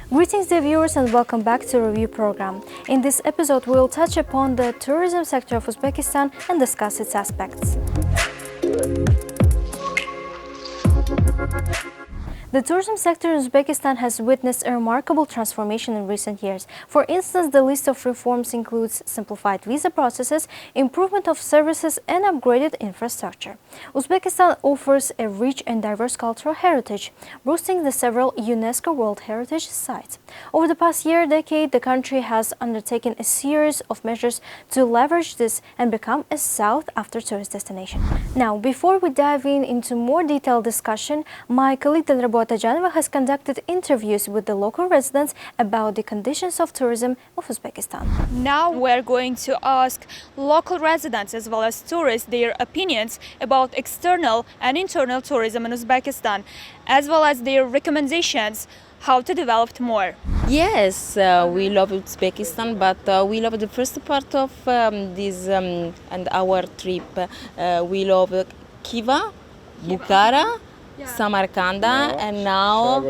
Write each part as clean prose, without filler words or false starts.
Greetings dear viewers and welcome back to the review program. In this episode we will touch upon the tourism sector of Uzbekistan and discuss its aspects. The tourism sector in Uzbekistan has witnessed a remarkable transformation in recent years. For instance, the list of reforms includes simplified visa processes, improvement of services and upgraded infrastructure. Uzbekistan offers a rich and diverse cultural heritage, boasting the several UNESCO World Heritage Sites. Over the past decade, the country has undertaken a series of measures to leverage this and become a sought-after tourist destination. Now, before we dive into more detailed discussion, my colleague Dilrabo Tajanova has conducted interviews with the local residents about the conditions of tourism of Uzbekistan. Now we're going to ask local residents as well as tourists their opinions about external and internal tourism in Uzbekistan, as well as their recommendations how to develop more. Yes, we love Uzbekistan, but we love the first part of this and our trip. We love Khiva, Bukhara, Samarkanda, and now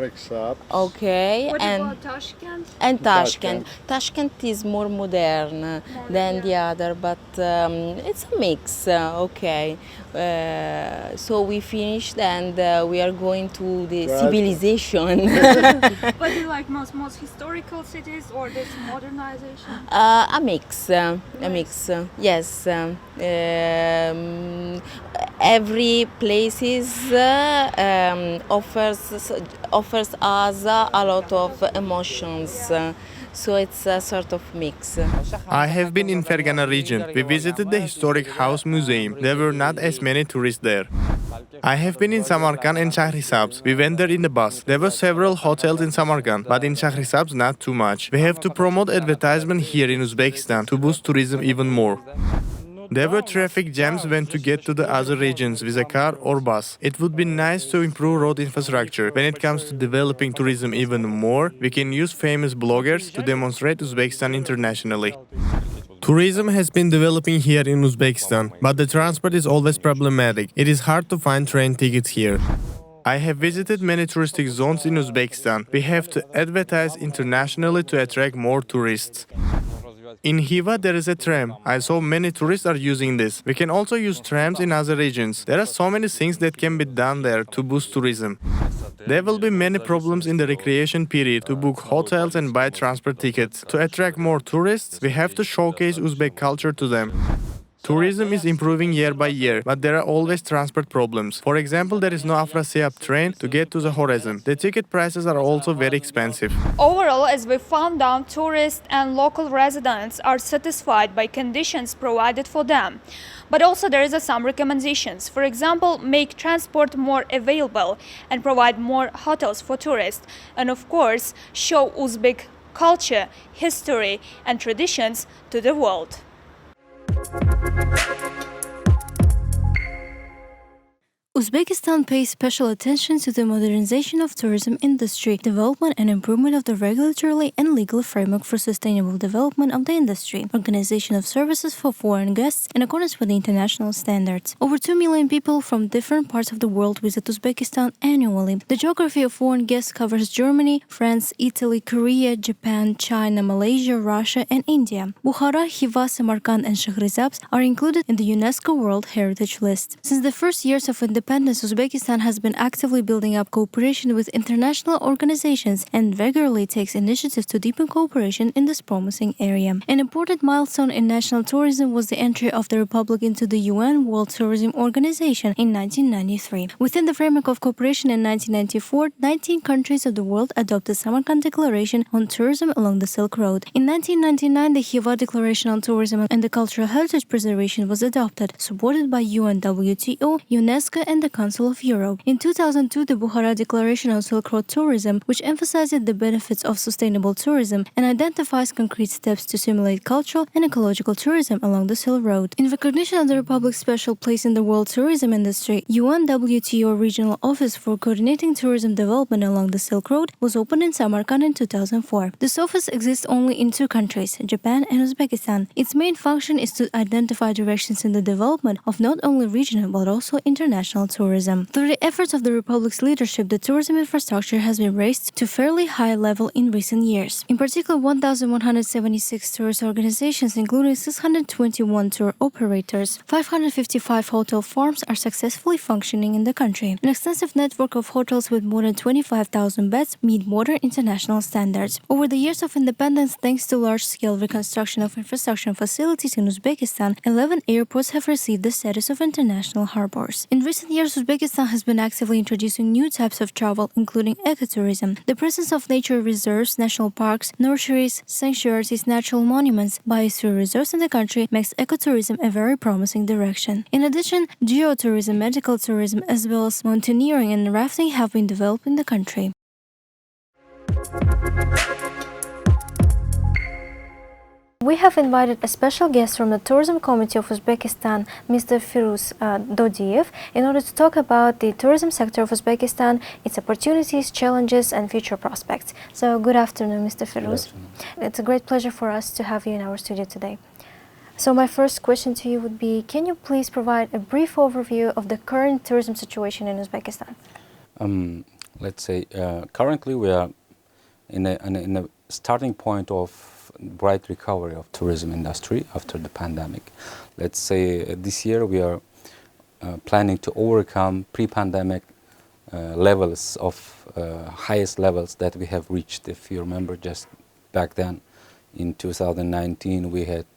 okay, What and about Tashkent? and Tashkent. Tashkent is more modern than the other, but it's a mix. Okay, so we finished and we are going to the civilization. But do you like most historical cities or this modernization? A mix, yes. Every places offers us a lot of emotions. So it's a sort of mix. I have been in Fergana region. We visited the historic house museum. There were not as many tourists there. I have been in Samarkand and Shahrisabz. We went there in the bus. There were several hotels in Samarkand, but in Shahrisabz not too much. We have to promote advertisement here in Uzbekistan to boost tourism even more. There were traffic jams when to get to the other regions with a car or bus. It would be nice to improve road infrastructure. When it comes to developing tourism even more, we can use famous bloggers to demonstrate Uzbekistan internationally. Tourism has been developing here in Uzbekistan, but the transport is always problematic. It is hard to find train tickets here. I have visited many touristic zones in Uzbekistan. We have to advertise internationally to attract more tourists. In Khiva, there is a tram. I saw many tourists are using this. We can also use trams in other regions. There are so many things that can be done there to boost tourism. There will be many problems in the recreation period to book hotels and buy transport tickets. To attract more tourists, we have to showcase Uzbek culture to them. Tourism is improving year by year, but there are always transport problems. For example, there is no Afrasiab train to get to the Horizon. The ticket prices are also very expensive. Overall, as we found out, tourists and local residents are satisfied by conditions provided for them. But also there is some recommendations. For example, make transport more available and provide more hotels for tourists. And of course, show Uzbek culture, history and traditions to the world. Uzbekistan pays special attention to the modernization of tourism industry, development and improvement of the regulatory and legal framework for sustainable development of the industry, organization of services for foreign guests in accordance with the international standards. Over 2 million people from different parts of the world visit Uzbekistan annually. The geography of foreign guests covers Germany, France, Italy, Korea, Japan, China, Malaysia, Russia and India. Bukhara, Khiva, Samarkand and Shahrisabz are included in the UNESCO World Heritage List. Since the first years of independence, Uzbekistan has been actively building up cooperation with international organizations and regularly takes initiatives to deepen cooperation in this promising area. An important milestone in national tourism was the entry of the Republic into the UN World Tourism Organization in 1993. Within the framework of cooperation in 1994, 19 countries of the world adopted Samarkand Declaration on Tourism along the Silk Road. In 1999, the Khiva Declaration on Tourism and the Cultural Heritage Preservation was adopted, supported by UNWTO, UNESCO and the Council of Europe. In 2002, the Bukhara Declaration on Silk Road Tourism, which emphasizes the benefits of sustainable tourism and identifies concrete steps to stimulate cultural and ecological tourism along the Silk Road. In recognition of the Republic's special place in the world tourism industry, UNWTO Regional Office for Coordinating Tourism Development along the Silk Road was opened in Samarkand in 2004. This office exists only in 2 countries, Japan and Uzbekistan. Its main function is to identify directions in the development of not only regional but also international international tourism. Through the efforts of the Republic's leadership, the tourism infrastructure has been raised to fairly high level in recent years. In particular, 1,176 tourist organizations, including 621 tour operators, 555 hotel farms are successfully functioning in the country. An extensive network of hotels with more than 25,000 beds meet modern international standards. Over the years of independence, thanks to large-scale reconstruction of infrastructure and facilities in Uzbekistan, 11 airports have received the status of international harbors. In recent years, Uzbekistan has been actively introducing new types of travel, including ecotourism. The presence of nature reserves, national parks, nurseries, sanctuaries, natural monuments, biosphere reserves in the country makes ecotourism a very promising direction. In addition, geotourism, medical tourism, as well as mountaineering and rafting have been developed in the country. We have invited a special guest from the Tourism Committee of Uzbekistan, Mr. Firuz Dodiev, in order to talk about the tourism sector of Uzbekistan, its opportunities, challenges, and future prospects. So, good afternoon, Mr. Firuz. It's a great pleasure for us to have you in our studio today. So, my first question to you would be, can you please provide a brief overview of the current tourism situation in Uzbekistan? Let's say, currently we are in a starting point of bright recovery of tourism industry after the pandemic. Let's say this year we are planning to overcome pre-pandemic levels of highest levels that we have reached. If you remember, just back then in 2019 we had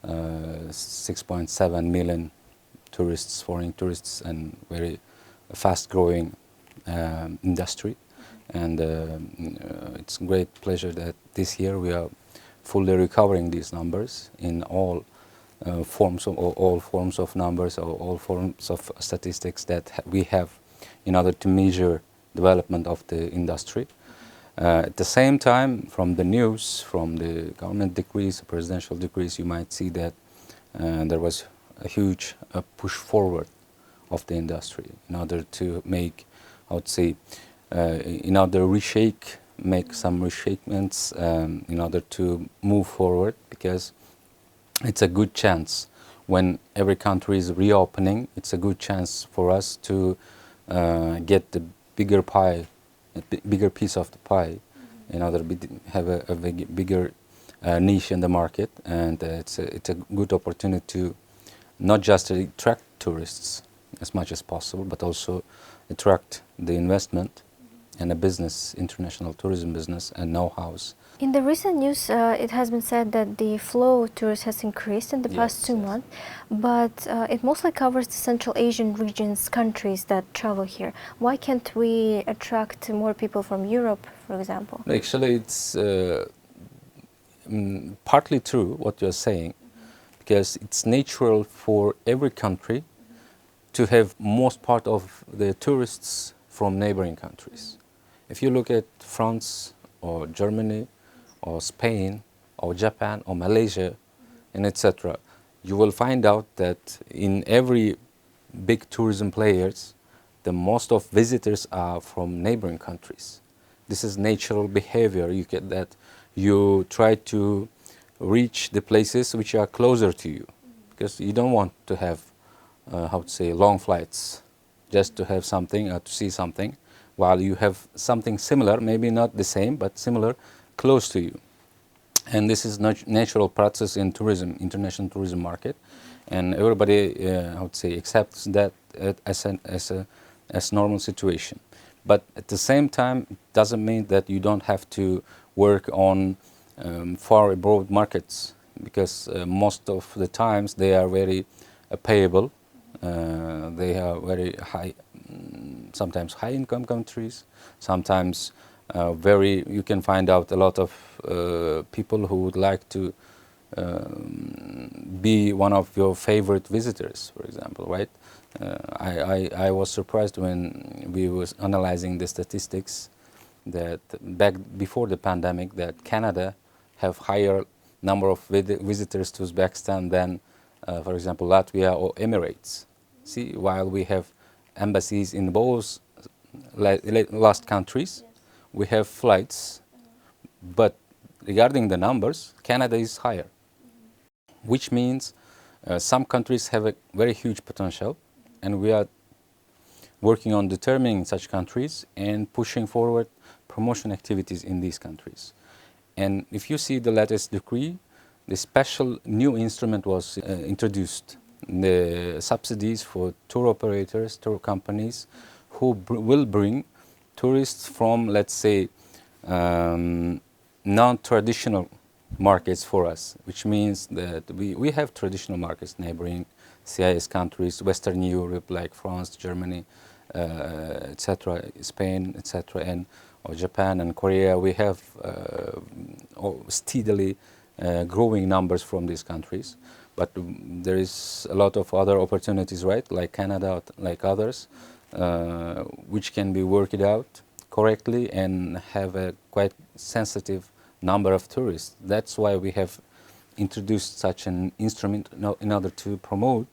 6.7 million tourists, foreign tourists, and very fast growing industry. And it's a great pleasure that this year we are fully recovering these numbers in all forms of numbers, or all forms of statistics that we have in order to measure development of the industry. At the same time, from the news, from the government decrees, presidential decrees, you might see that there was a huge push forward of the industry in order to make, I would say, in order to make some reshapements in order to move forward, because it's a good chance when every country is reopening. It's a good chance for us to get the bigger pie, a bigger piece of the pie, in order to have a bigger niche in the market. And it's a good opportunity to not just attract tourists as much as possible, but also attract the investment and a business, international tourism business and know-hows. In the recent news, it has been said that the flow of tourists has increased in the past 2 months, but it mostly covers the Central Asian region's countries that travel here. Why can't we attract more people from Europe, for example? Actually, it's partly true what you're saying, because it's natural for every country to have most part of the tourists from neighboring countries. If you look at France or Germany or Spain or Japan or Malaysia and etc., you will find out that in every big tourism players, the most of visitors are from neighboring countries. This is natural behavior. You get that you try to reach the places which are closer to you, because you don't want to have long flights just to have something or to see something, while you have something similar, maybe not the same, but similar, close to you. And this is natural process in tourism, international tourism market, and everybody, accepts that as normal situation. But at the same time, it doesn't mean that you don't have to work on far abroad markets, because most of the times they are very payable. They are very high, sometimes high income countries, sometimes you can find out a lot of people who would like to be one of your favorite visitors, for example, right? I was surprised when we was analyzing the statistics that back before the pandemic, that Canada have higher number of visitors to Uzbekistan than, for example, Latvia or Emirates. See, while we have embassies in both last countries, we have flights, but regarding the numbers, Canada is higher, which means some countries have a very huge potential, and we are working on determining such countries and pushing forward promotion activities in these countries. And if you see the latest decree, the special new instrument was introduced, the subsidies for tour operators, tour companies, who will bring tourists from, let's say, non-traditional markets for us, which means that we have traditional markets, neighboring CIS countries, Western Europe like France, Germany, etc., Spain, etc., and or Japan and Korea. We have steadily growing numbers from these countries, but there is a lot of other opportunities, right, like Canada, like others, which can be worked out correctly and have a quite sensitive number of tourists. That's why we have introduced such an instrument in order to promote,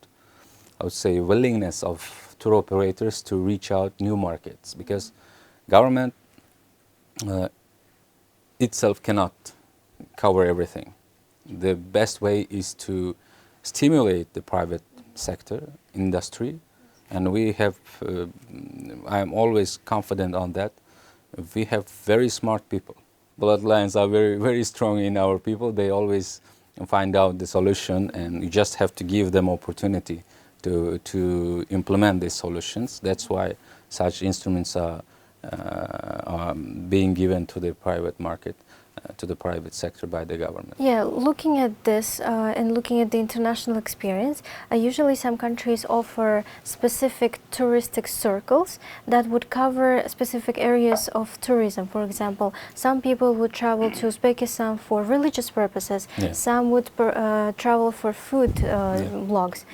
I would say, willingness of tour operators to reach out new markets, because government itself cannot cover everything. The best way is to stimulate the private sector, industry, and we have, I am always confident on that, we have very smart people. Bloodlines are very, very strong in our people. They always find out the solution, and you just have to give them opportunity to implement these solutions. That's why such instruments are being given to the private market, to the private sector by the government. Yeah, looking at this and looking at the international experience, usually some countries offer specific touristic circles that would cover specific areas of tourism. For example, some people would travel to Uzbekistan for religious purposes, Yeah. some would travel for food vlogs.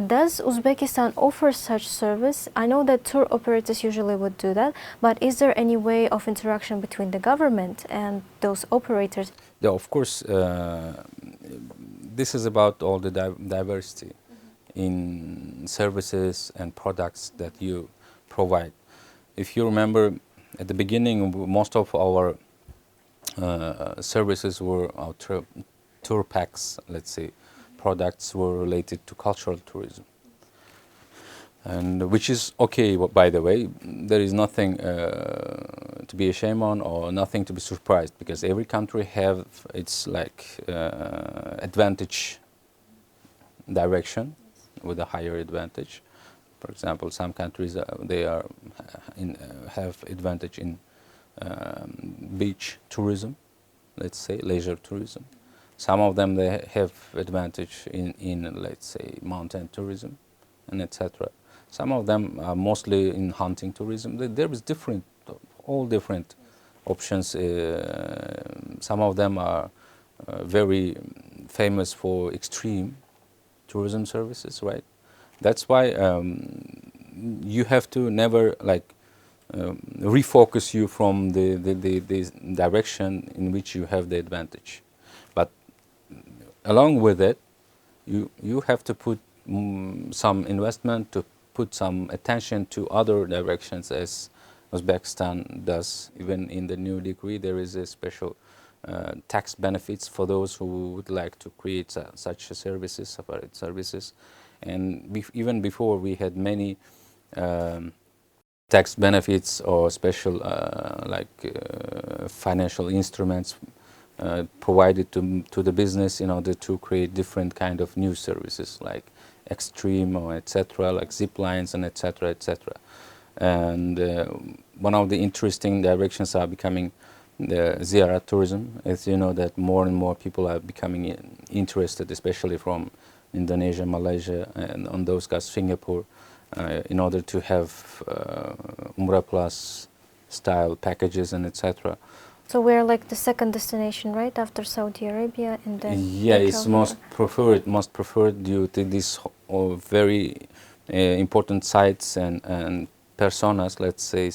Does Uzbekistan offer such service? I know that tour operators usually would do that, but is there any way of interaction between the government and those operators? Yeah, of course, this is about all the diversity in services and products that you provide. If you remember, at the beginning, most of our services were our tour packs, let's say, products were related to cultural tourism, and which is okay, by the way. There is nothing to be ashamed on or nothing to be surprised, because every country have its like advantage direction with a higher advantage. For example, some countries they are have advantage in beach tourism, let's say leisure tourism. Some of them they have advantage in let's say mountain tourism, and etc. Some of them are mostly in hunting tourism. There is different, all different options. Some of them are very famous for extreme tourism services, right? That's why you have to never like refocus you from the direction in which you have the advantage. But along with it, you have to put some investment, to put some attention to other directions, as Uzbekistan does. Even in the new decree, there is a special tax benefits for those who would like to create such services, separate services. And even before, we had many tax benefits or special financial instruments provided to the business in order to create different kind of new services like extreme or etc., like zip lines and etc., etc. And one of the interesting directions are becoming the ziyarat tourism. As you know, that more and more people are becoming interested, especially from Indonesia, Malaysia, and on those guys, Singapore, in order to have Umrah Plus style packages and etc. So we're like the second destination, right, after Saudi Arabia, and then yeah, it's most preferred due to these very important sites and personas, let's say,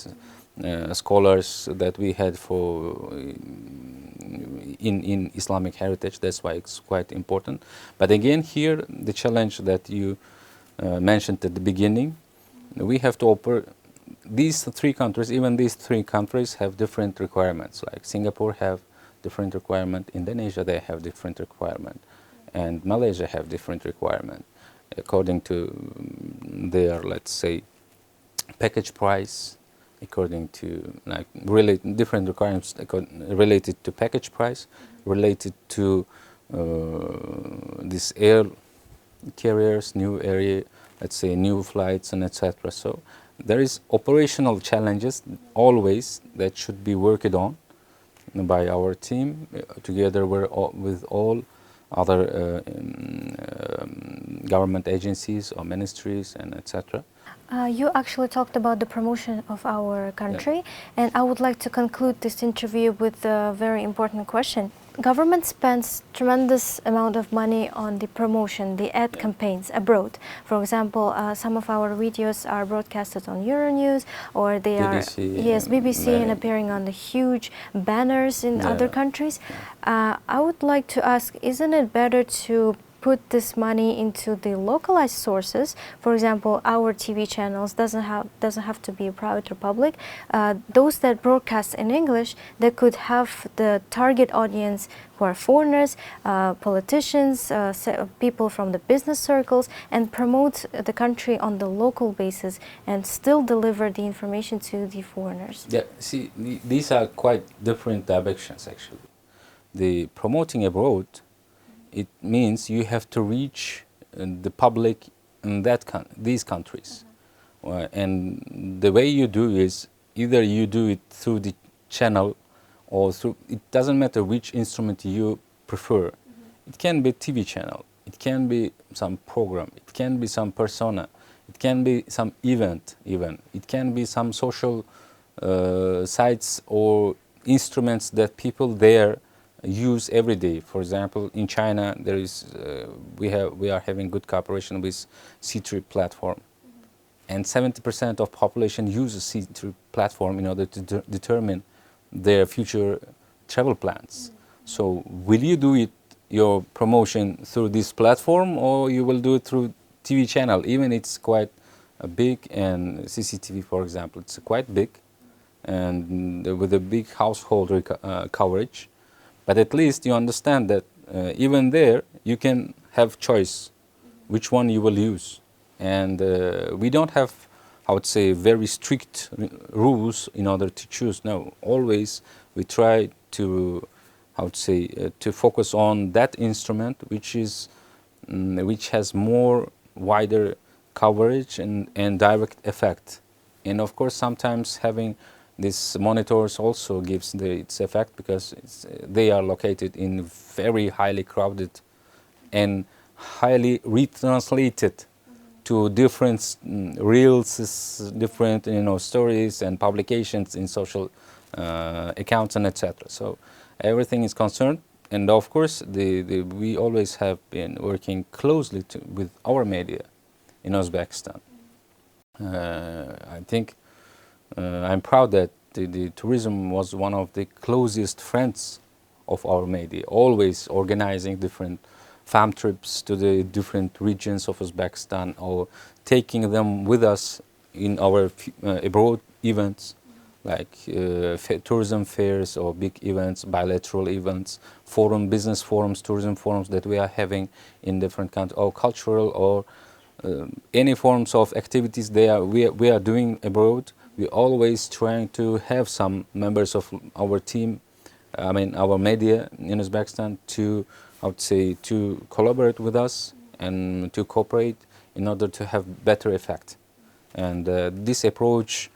scholars that we had for in Islamic heritage. That's why it's quite important. But again, here the challenge that you mentioned at the beginning, we have to offer these three countries. Even these three countries have different requirements. Like Singapore have different requirement, Indonesia they have different requirement, and Malaysia have different requirement according to their, let's say, package price according to like really different requirements related to package price, related to these air carriers, new area, let's say new flights and etc. So there is operational challenges always that should be worked on by our team together with all other government agencies or ministries and etc. You actually talked about the promotion of our country, and I would like to conclude this interview with a very important question. Government spends tremendous amount of money on the promotion, the ad campaigns abroad. For example, some of our videos are broadcasted on Euronews, or they BBC, are BBC and appearing on the huge banners in other countries. I would like to ask, isn't it better to put this money into the localized sources? For example, our TV channels doesn't have to be private or public. Those that broadcast in English, they could have the target audience who are foreigners, politicians, people from the business circles, and promote the country on the local basis and still deliver the information to the foreigners. Yeah, see, these are quite different directions actually. The promoting abroad, it means you have to reach the public in these countries. And the way you do is either you do it through the channel or through, it doesn't matter which instrument you prefer. It can be TV channel, it can be some program, it can be some persona, it can be some event even, it can be some social sites or instruments that people there use every day. For example, in China, there is we are having good cooperation with C3 platform, and 70% of population uses C3 platform in order to determine their future travel plans. So, will you do it your promotion through this platform, or you will do it through TV channel? Even it's quite big, and CCTV, for example, it's quite big, and with a big household coverage. But at least you understand that even there you can have choice which one you will use. And we don't have, I would say, very strict rules in order to choose. No, always we try to, I would say, to focus on that instrument which has more wider coverage and direct effect. And of course, sometimes having these monitors also gives its effect, because they are located in very highly crowded and highly retranslated to different reels, different stories and publications in social accounts and etc. So everything is concerned, and of course we always have been working closely with our media in Uzbekistan. I think I'm proud that the tourism was one of the closest friends of our media, always organizing different farm trips to the different regions of Uzbekistan, or taking them with us in our abroad events, like tourism fairs or big events, bilateral events, business forums, tourism forums that we are having in different countries, or cultural or any forms of activities we are doing abroad. We always trying to have some members of our team, our media in Uzbekistan, to, I would say, to collaborate with us and to cooperate in order to have better effect. And this approach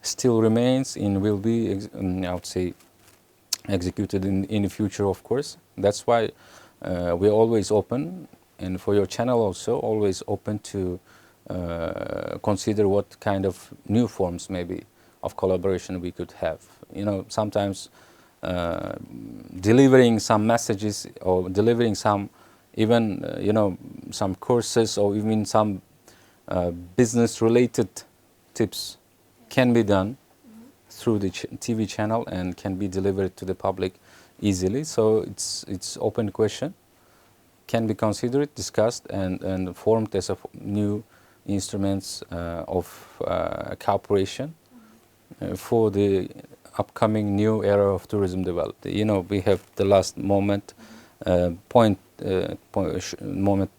still remains and will be, I would say, executed in the future, of course. That's why we're always open, and for your channel also, always open to consider what kind of new forms maybe of collaboration we could have. Sometimes delivering some messages, or delivering some even some courses, or even some business related tips can be done through the TV channel and can be delivered to the public easily. So it's open question, can be considered, discussed, and formed as a new instruments of cooperation for the upcoming new era of tourism development. We have the last moment moment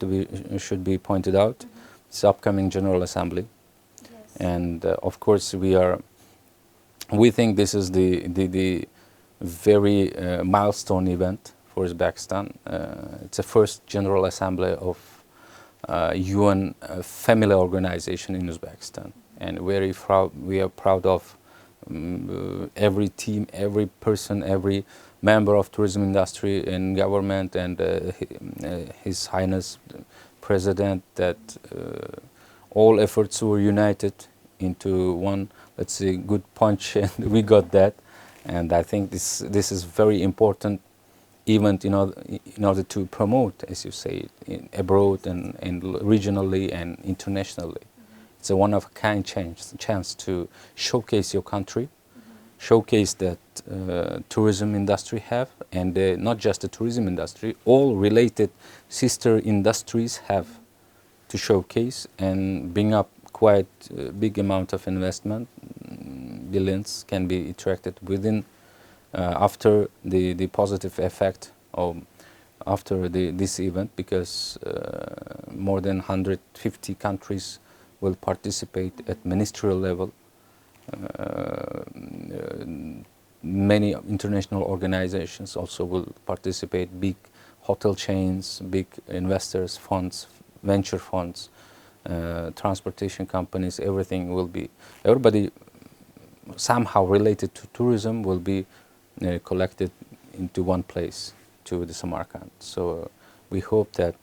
should be pointed out. It's upcoming General Assembly. And of course, we think this is the very milestone event for Uzbekistan. It's the first General Assembly of UN family organization in Uzbekistan, and we are proud of every team, every person, every member of tourism industry and government, and His Highness President, that all efforts were united into one, let's say, good punch, and we got that. And I think this is very important event in order to promote, as you say, abroad and regionally and internationally. It's a one-of-a-kind chance to showcase your country, showcase that tourism industry have, and not just the tourism industry, all related sister industries have to showcase and bring up quite a big amount of investment. Billions can be attracted within after the positive effect of after this event, because more than 150 countries will participate at ministerial level. Many international organizations also will participate, big hotel chains, big investors, funds, venture funds, transportation companies, everybody somehow related to tourism will be collected into one place, to the Samarkand. So we hope that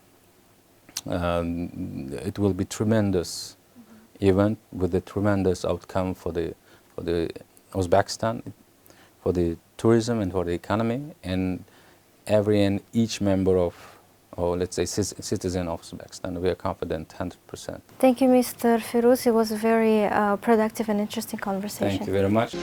it will be tremendous event with a tremendous outcome for the Uzbekistan, for the tourism and for the economy, and every and each member of, or let's say citizen of Uzbekistan. We are confident 100%. Thank you, Mr. Firuz. It was a very productive and interesting conversation. Thank you very much.